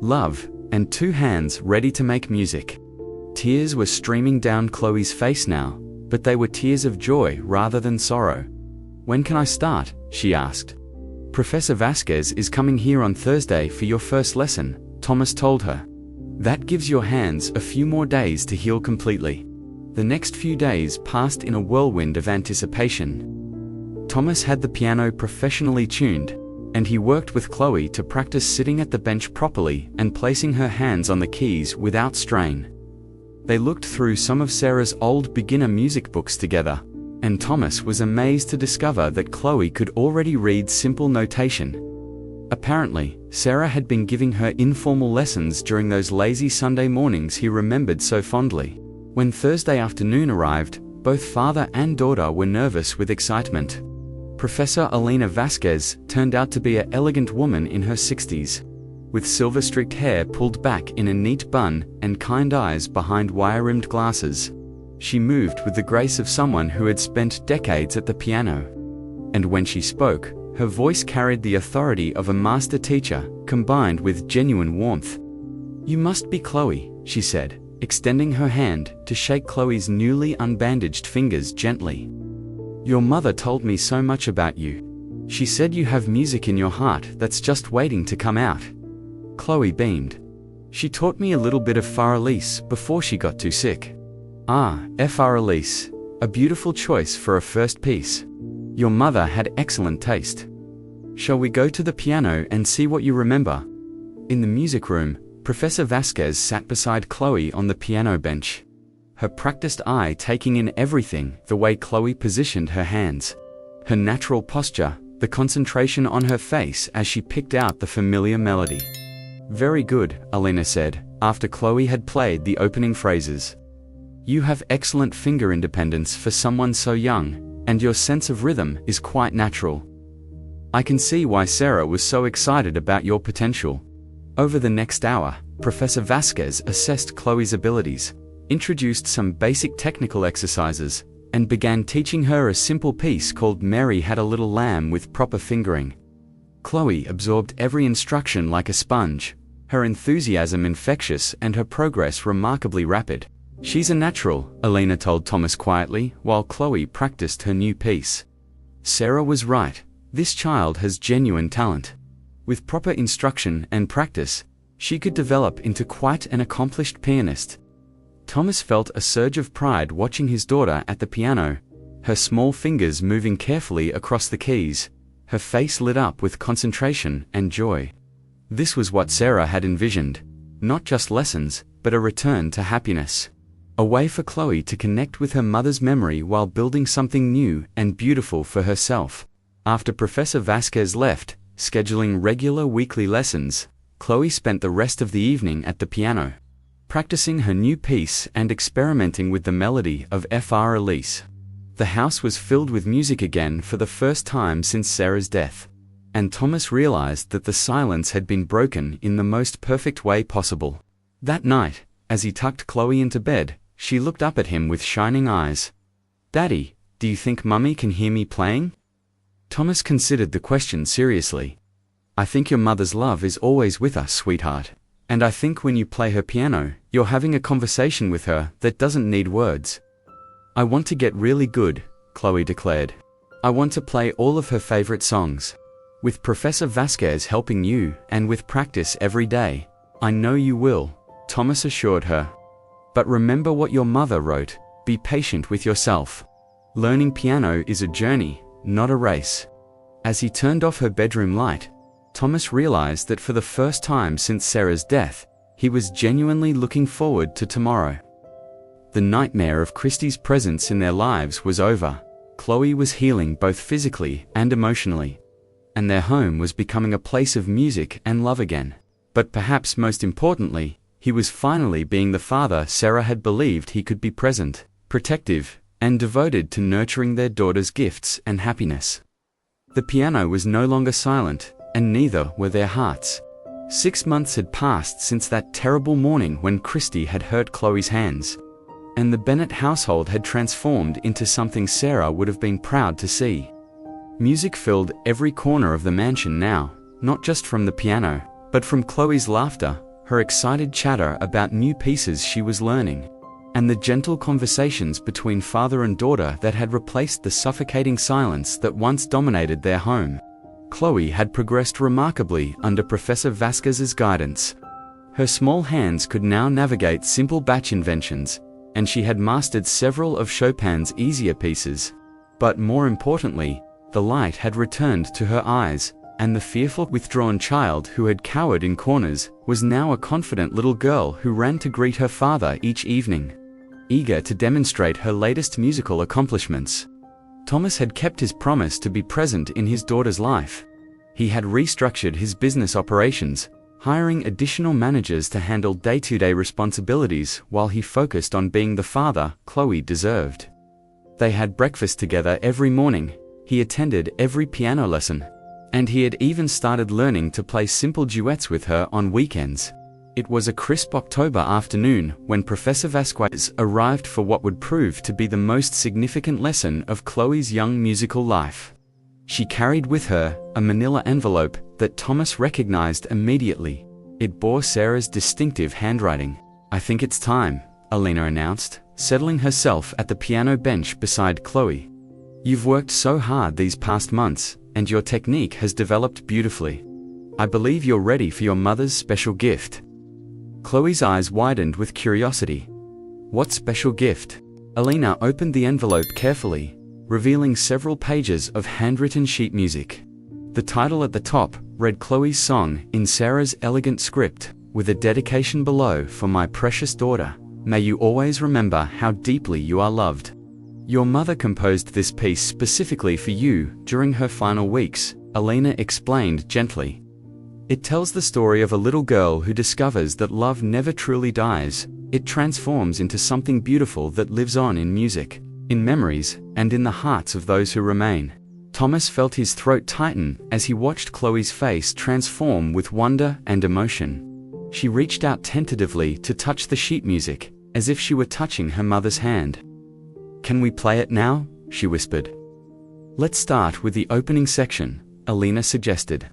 A: Love, and 2 hands ready to make music. Tears were streaming down Chloe's face now, but they were tears of joy rather than sorrow. "When can I start?" she asked. "Professor Vasquez is coming here on Thursday for your first lesson," Thomas told her. "That gives your hands a few more days to heal completely." The next few days passed in a whirlwind of anticipation. Thomas had the piano professionally tuned, and he worked with Chloe to practice sitting at the bench properly and placing her hands on the keys without strain. They looked through some of Sarah's old beginner music books together, and Thomas was amazed to discover that Chloe could already read simple notation. Apparently, Sarah had been giving her informal lessons during those lazy Sunday mornings he remembered so fondly. When Thursday afternoon arrived, both father and daughter were nervous with excitement. Professor Elena Vasquez turned out to be an elegant woman in her 60s, with silver-streaked hair pulled back in a neat bun and kind eyes behind wire-rimmed glasses. She moved with the grace of someone who had spent decades at the piano. And when she spoke, her voice carried the authority of a master teacher, combined with genuine warmth. "You must be Chloe," she said, extending her hand to shake Chloe's newly unbandaged fingers gently. "Your mother told me so much about you. She said you have music in your heart that's just waiting to come out." Chloe beamed. "She taught me a little bit of Faralise before she got too sick." "Ah, Faralise, a beautiful choice for a first piece. Your mother had excellent taste. Shall we go to the piano and see what you remember?" In the music room, Professor Vasquez sat beside Chloe on the piano bench, her practiced eye taking in everything: the way Chloe positioned her hands, her natural posture, the concentration on her face as she picked out the familiar melody. "Very good," Elena said, after Chloe had played the opening phrases. "You have excellent finger independence for someone so young, and your sense of rhythm is quite natural. I can see why Sarah was so excited about your potential." Over the next hour, Professor Vasquez assessed Chloe's abilities, introduced some basic technical exercises, and began teaching her a simple piece called "Mary Had a Little Lamb" with proper fingering. Chloe absorbed every instruction like a sponge, her enthusiasm infectious and her progress remarkably rapid. "She's a natural," Elena told Thomas quietly, while Chloe practiced her new piece. Sarah was right. This child has genuine talent. With proper instruction and practice, she could develop into quite an accomplished pianist. Thomas felt a surge of pride watching his daughter at the piano, her small fingers moving carefully across the keys, her face lit up with concentration and joy. This was what Sarah had envisioned: not just lessons, but a return to happiness. A way for Chloe to connect with her mother's memory while building something new and beautiful for herself. After Professor Vasquez left, scheduling regular weekly lessons, Chloe spent the rest of the evening at the piano, practicing her new piece and experimenting with the melody of Faralise. The house was filled with music again for the first time since Sarah's death, and Thomas realized that the silence had been broken in the most perfect way possible. That night, as he tucked Chloe into bed, she looked up at him with shining eyes. "Daddy, do you think Mummy can hear me playing?" Thomas considered the question seriously. "I think your mother's love is always with us, sweetheart. And I think when you play her piano, you're having a conversation with her that doesn't need words." "I want to get really good," Chloe declared. "I want to play all of her favorite songs. With Professor Vasquez helping you, and with practice every day, I know you will," Thomas assured her. "But remember what your mother wrote: be patient with yourself. Learning piano is a journey, not a race." As he turned off her bedroom light, Thomas realized that for the first time since Sarah's death, he was genuinely looking forward to tomorrow. The nightmare of Christy's presence in their lives was over. Chloe was healing both physically and emotionally, and their home was becoming a place of music and love again. But perhaps most importantly, he was finally being the father Sarah had believed he could be: present, protective, and devoted to nurturing their daughter's gifts and happiness. The piano was no longer silent, and neither were their hearts. 6 months had passed since that terrible morning when Christy had hurt Chloe's hands, and the Bennett household had transformed into something Sarah would have been proud to see. Music filled every corner of the mansion now, not just from the piano, but from Chloe's laughter, her excited chatter about new pieces she was learning, and the gentle conversations between father and daughter that had replaced the suffocating silence that once dominated their home. Chloe had progressed remarkably under Professor Vasquez's guidance. Her small hands could now navigate simple batch inventions, and she had mastered several of Chopin's easier pieces. But more importantly, the light had returned to her eyes, and the fearful, withdrawn child who had cowered in corners was now a confident little girl who ran to greet her father each evening, eager to demonstrate her latest musical accomplishments. Thomas had kept his promise to be present in his daughter's life. He had restructured his business operations, hiring additional managers to handle day-to-day responsibilities while he focused on being the father Chloe deserved. They had breakfast together every morning, he attended every piano lesson, and he had even started learning to play simple duets with her on weekends. It was a crisp October afternoon when Professor Vasquez arrived for what would prove to be the most significant lesson of Chloe's young musical life. She carried with her a manila envelope that Thomas recognized immediately. It bore Sarah's distinctive handwriting. "I think it's time," Alina announced, settling herself at the piano bench beside Chloe. "You've worked so hard these past months, and your technique has developed beautifully. I believe you're ready for your mother's special gift." Chloe's eyes widened with curiosity. "What special gift?" Alina opened the envelope carefully, revealing several pages of handwritten sheet music. The title at the top read Chloe's song in Sarah's elegant script, with a dedication below for my precious daughter. "May you always remember how deeply you are loved. Your mother composed this piece specifically for you during her final weeks," Alina explained gently. "It tells the story of a little girl who discovers that love never truly dies. It transforms into something beautiful that lives on in music, in memories, and in the hearts of those who remain." Thomas felt his throat tighten as he watched Chloe's face transform with wonder and emotion. She reached out tentatively to touch the sheet music, as if she were touching her mother's hand. "Can we play it now?" she whispered. "Let's start with the opening section," Alina suggested.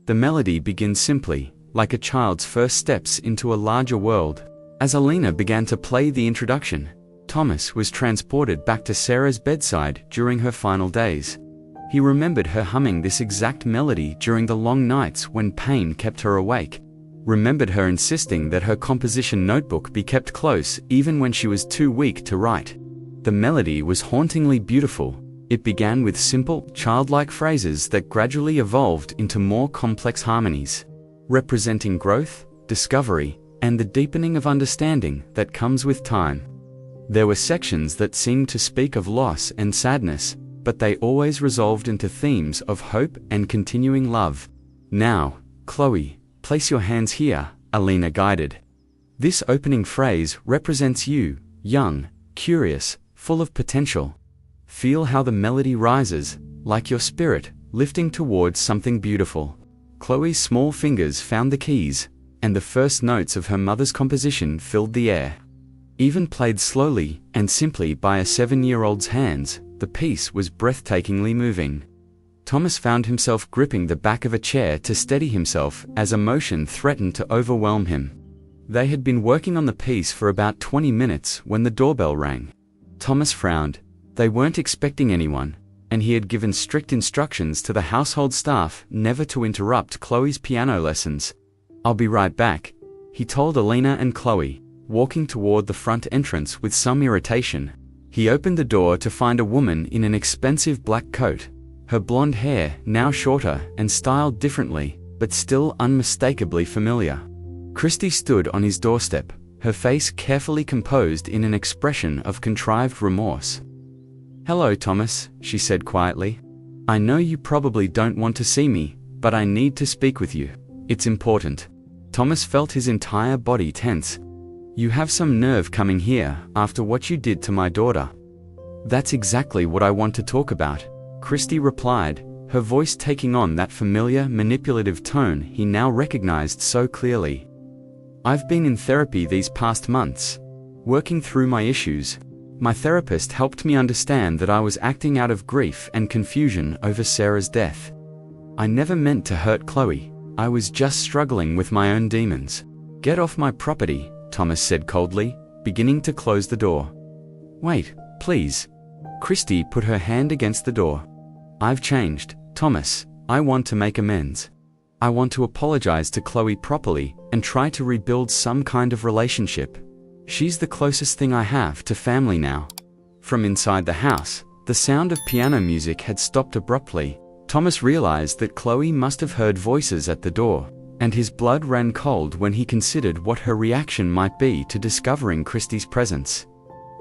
A: The melody begins simply, like a child's first steps into a larger world. As Alina began to play the introduction, Thomas was transported back to Sarah's bedside during her final days. He remembered her humming this exact melody during the long nights when pain kept her awake, remembered her insisting that her composition notebook be kept close even when she was too weak to write. The melody was hauntingly beautiful. It began with simple, childlike phrases that gradually evolved into more complex harmonies, representing growth, discovery, and the deepening of understanding that comes with time. There were sections that seemed to speak of loss and sadness, but they always resolved into themes of hope and continuing love. "Now, Chloe, place your hands here," Alina guided. "This opening phrase represents you, young, curious, full of potential. Feel how the melody rises, like your spirit, lifting towards something beautiful." Chloe's small fingers found the keys, and the first notes of her mother's composition filled the air. Even played slowly and simply by a 7-year-old's hands, the piece was breathtakingly moving. Thomas found himself gripping the back of a chair to steady himself as emotion threatened to overwhelm him. They had been working on the piece for about 20 minutes when the doorbell rang. Thomas frowned. They weren't expecting anyone, and he had given strict instructions to the household staff never to interrupt Chloe's piano lessons. "I'll be right back," he told Alina and Chloe, walking toward the front entrance with some irritation. He opened the door to find a woman in an expensive black coat, her blonde hair now shorter and styled differently, but still unmistakably familiar. Christy stood on his doorstep, her face carefully composed in an expression of contrived remorse. "Hello, Thomas," she said quietly. "I know you probably don't want to see me, but I need to speak with you. It's important." Thomas felt his entire body tense. "You have some nerve coming here after what you did to my daughter." "That's exactly what I want to talk about," Christy replied, her voice taking on that familiar, manipulative tone he now recognized so clearly. "I've been in therapy these past months, working through my issues. My therapist helped me understand that I was acting out of grief and confusion over Sarah's death. I never meant to hurt Chloe. I was just struggling with my own demons. "Get off my property," Thomas said coldly, beginning to close the door. "Wait, please." Christy put her hand against the door. "I've changed, Thomas. I want to make amends. I want to apologize to Chloe properly and try to rebuild some kind of relationship. She's the closest thing I have to family now." From inside the house, the sound of piano music had stopped abruptly. Thomas realized that Chloe must have heard voices at the door, and his blood ran cold when he considered what her reaction might be to discovering Christy's presence.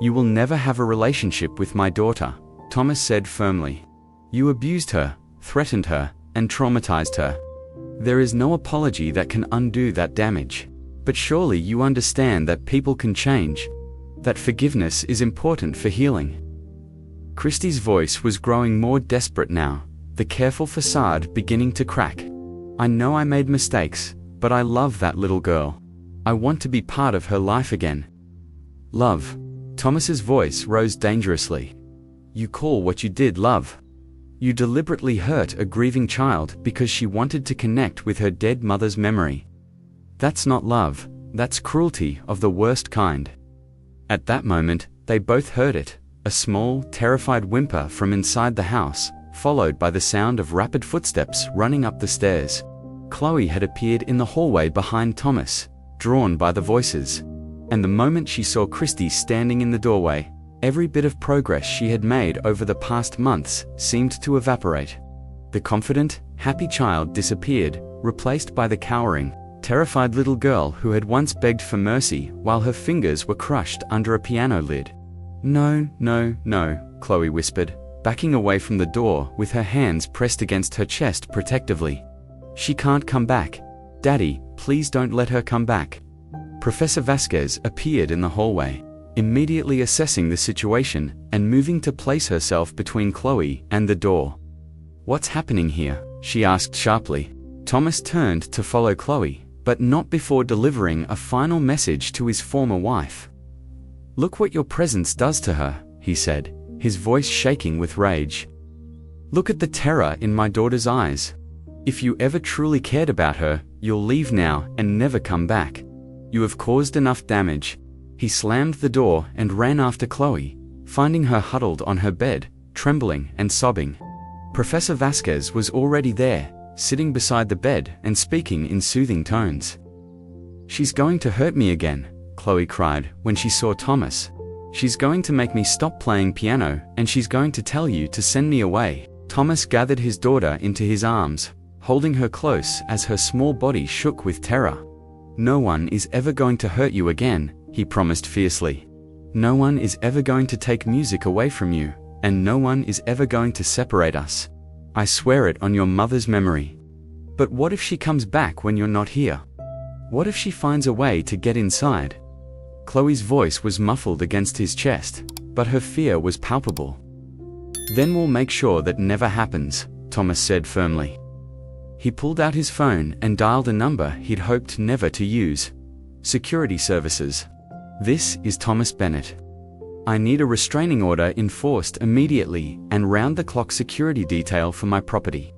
A: "You will never have a relationship with my daughter," Thomas said firmly. "You abused her, threatened her, and traumatized her. There is no apology that can undo that damage. But surely you understand that people can change, that forgiveness is important for healing." Christy's voice was growing more desperate now, the careful facade beginning to crack. "I know I made mistakes, but I love that little girl. I want to be part of her life again." "Love." Thomas's voice rose dangerously. "You call what you did love? You deliberately hurt a grieving child because she wanted to connect with her dead mother's memory. That's not love, that's cruelty of the worst kind." At that moment, they both heard it, a small, terrified whimper from inside the house, followed by the sound of rapid footsteps running up the stairs. Chloe had appeared in the hallway behind Thomas, drawn by the voices. And the moment she saw Christy standing in the doorway, every bit of progress she had made over the past months seemed to evaporate. The confident, happy child disappeared, replaced by the cowering, terrified little girl who had once begged for mercy while her fingers were crushed under a piano lid. "No, no, no," Chloe whispered, backing away from the door with her hands pressed against her chest protectively. "She can't come back. Daddy, please don't let her come back." Professor Vasquez appeared in the hallway, immediately assessing the situation and moving to place herself between Chloe and the door. "What's happening here?" she asked sharply. Thomas turned to follow Chloe, but not before delivering a final message to his former wife. "Look what your presence does to her," he said, his voice shaking with rage. "Look at the terror in my daughter's eyes. If you ever truly cared about her, you'll leave now and never come back. You have caused enough damage." He slammed the door and ran after Chloe, finding her huddled on her bed, trembling and sobbing. Professor Vasquez was already there, sitting beside the bed and speaking in soothing tones. "She's going to hurt me again," Chloe cried when she saw Thomas. "She's going to make me stop playing piano, and she's going to tell you to send me away." Thomas gathered his daughter into his arms, holding her close as her small body shook with terror. "No one is ever going to hurt you again," he promised fiercely. "No one is ever going to take music away from you, and no one is ever going to separate us. I swear it on your mother's memory." "But what if she comes back when you're not here? What if she finds a way to get inside?" Chloe's voice was muffled against his chest, but her fear was palpable. "Then we'll make sure that never happens," Thomas said firmly. He pulled out his phone and dialed a number he'd hoped never to use. "Security services. This is Thomas Bennett. I need a restraining order enforced immediately and round-the-clock security detail for my property."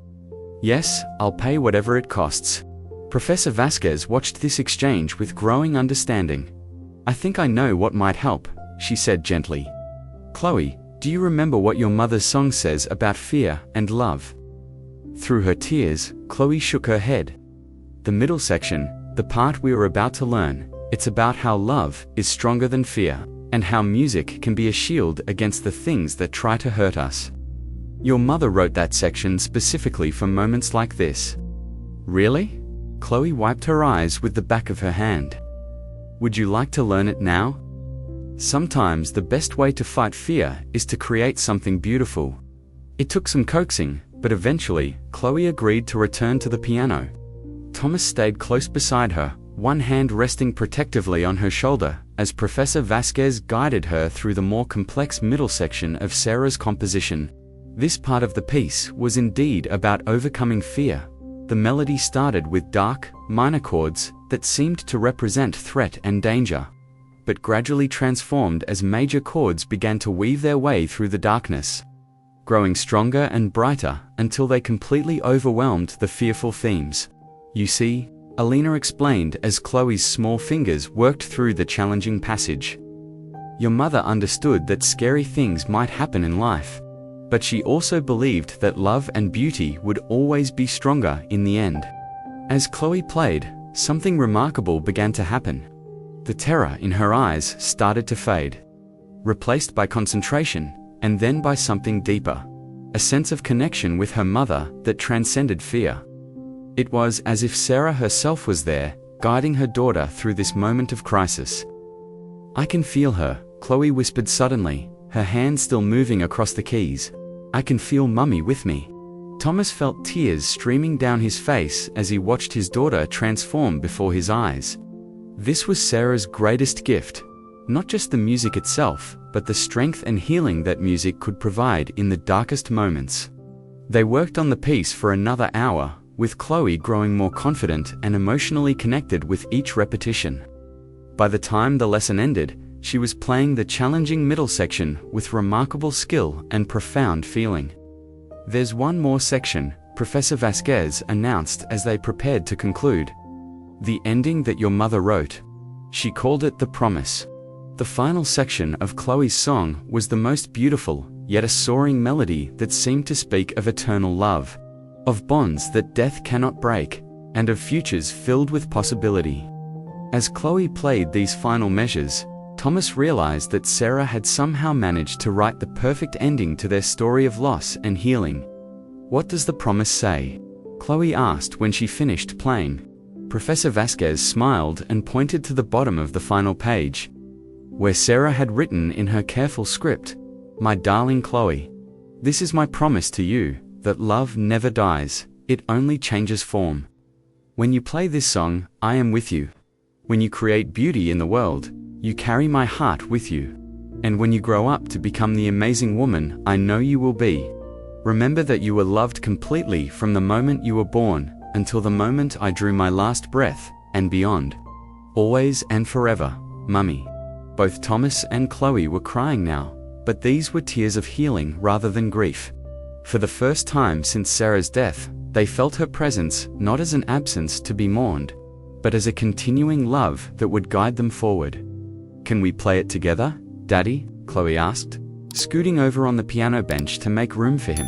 A: "Yes, I'll pay whatever it costs." Professor Vasquez watched this exchange with growing understanding. "I think I know what might help," she said gently. "Chloe, do you remember what your mother's song says about fear and love?" Through her tears, Chloe shook her head. "The middle section, the part we are about to learn, it's about how love is stronger than fear, and how music can be a shield against the things that try to hurt us. Your mother wrote that section specifically for moments like this." "Really?" Chloe wiped her eyes with the back of her hand. "Would you like to learn it now?" Sometimes the best way to fight fear is to create something beautiful. It took some coaxing, but eventually, Chloe agreed to return to the piano. Thomas stayed close beside her, one hand resting protectively on her shoulder, as Professor Vasquez guided her through the more complex middle section of Sarah's composition. This part of the piece was indeed about overcoming fear. The melody started with dark, minor chords that seemed to represent threat and danger, but gradually transformed as major chords began to weave their way through the darkness, growing stronger and brighter until they completely overwhelmed the fearful themes. "You see," Alina explained as Chloe's small fingers worked through the challenging passage. Your mother understood that scary things might happen in life, but she also believed that love and beauty would always be stronger in the end. As Chloe played, something remarkable began to happen. The terror in her eyes started to fade, replaced by concentration, and then by something deeper, a sense of connection with her mother that transcended fear. It was as if Sarah herself was there, guiding her daughter through this moment of crisis. I can feel her, Chloe whispered suddenly, her hand still moving across the keys. I can feel Mummy with me. Thomas felt tears streaming down his face as he watched his daughter transform before his eyes. This was Sarah's greatest gift, not just the music itself, but the strength and healing that music could provide in the darkest moments. They worked on the piece for another hour, with Chloe growing more confident and emotionally connected with each repetition. By the time the lesson ended, she was playing the challenging middle section with remarkable skill and profound feeling. There's one more section, Professor Vasquez announced as they prepared to conclude. The ending that your mother wrote. She called it the promise. The final section of Chloe's song was the most beautiful, yet a soaring melody that seemed to speak of eternal love, of bonds that death cannot break, and of futures filled with possibility. As Chloe played these final measures, Thomas realized that Sarah had somehow managed to write the perfect ending to their story of loss and healing. What does the promise say? Chloe asked when she finished playing. Professor Vasquez smiled and pointed to the bottom of the final page, where Sarah had written in her careful script, "My darling Chloe, this is my promise to you, that love never dies, it only changes form. When you play this song, I am with you. When you create beauty in the world, you carry my heart with you. And when you grow up to become the amazing woman I know you will be, remember that you were loved completely from the moment you were born until the moment I drew my last breath, and beyond. Always and forever, Mummy." Both Thomas and Chloe were crying now, but these were tears of healing rather than grief. For the first time since Sarah's death, they felt her presence not as an absence to be mourned, but as a continuing love that would guide them forward. "Can we play it together, Daddy?" Chloe asked, scooting over on the piano bench to make room for him.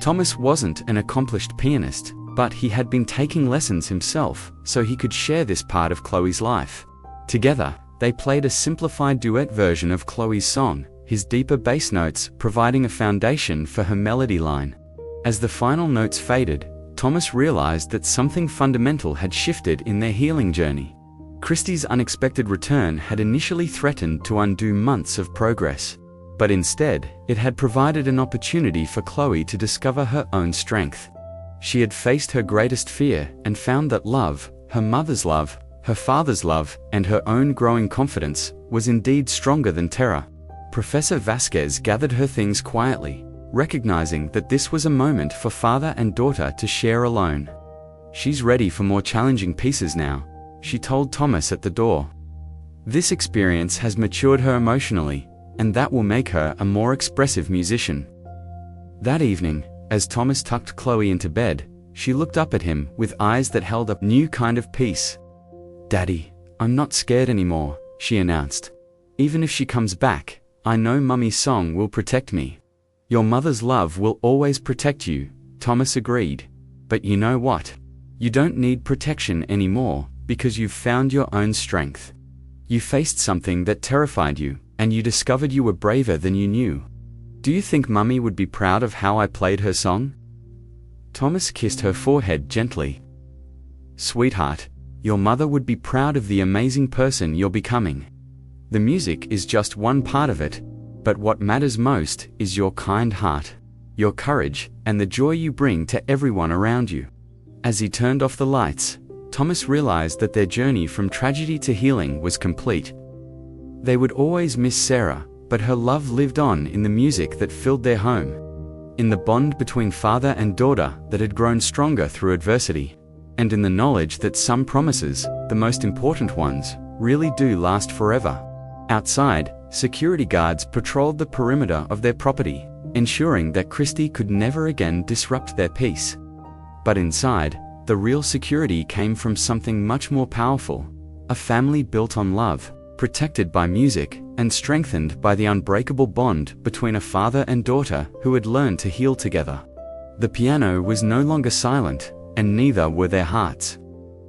A: Thomas wasn't an accomplished pianist, but he had been taking lessons himself, so he could share this part of Chloe's life. Together, they played a simplified duet version of Chloe's song, his deeper bass notes providing a foundation for her melody line. As the final notes faded, Thomas realized that something fundamental had shifted in their healing journey. Christy's unexpected return had initially threatened to undo months of progress, but instead, it had provided an opportunity for Chloe to discover her own strength. She had faced her greatest fear and found that love, her mother's love, her father's love, and her own growing confidence, was indeed stronger than terror. Professor Vasquez gathered her things quietly, recognizing that this was a moment for father and daughter to share alone. "She's ready for more challenging pieces now," she told Thomas at the door. "This experience has matured her emotionally, and that will make her a more expressive musician." That evening, as Thomas tucked Chloe into bed, she looked up at him with eyes that held a new kind of peace. "Daddy, I'm not scared anymore," she announced. "Even if she comes back, I know Mummy's song will protect me." "Your mother's love will always protect you," Thomas agreed. "But you know what? You don't need protection anymore, because you've found your own strength. You faced something that terrified you, and you discovered you were braver than you knew. Do you think Mummy would be proud of how I played her song?" Thomas kissed her forehead gently. "Sweetheart, your mother would be proud of the amazing person you're becoming. The music is just one part of it, but what matters most is your kind heart, your courage, and the joy you bring to everyone around you." As he turned off the lights, Thomas realized that their journey from tragedy to healing was complete. They would always miss Sarah, but her love lived on in the music that filled their home, in the bond between father and daughter that had grown stronger through adversity, and in the knowledge that some promises, the most important ones, really do last forever. Outside, security guards patrolled the perimeter of their property, ensuring that Christy could never again disrupt their peace. But inside, the real security came from something much more powerful: a family built on love, protected by music, and strengthened by the unbreakable bond between a father and daughter who had learned to heal together. The piano was no longer silent, and neither were their hearts.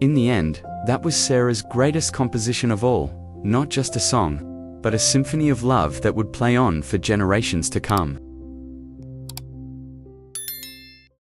A: In the end, that was Sarah's greatest composition of all, not just a song, but a symphony of love that would play on for generations to come.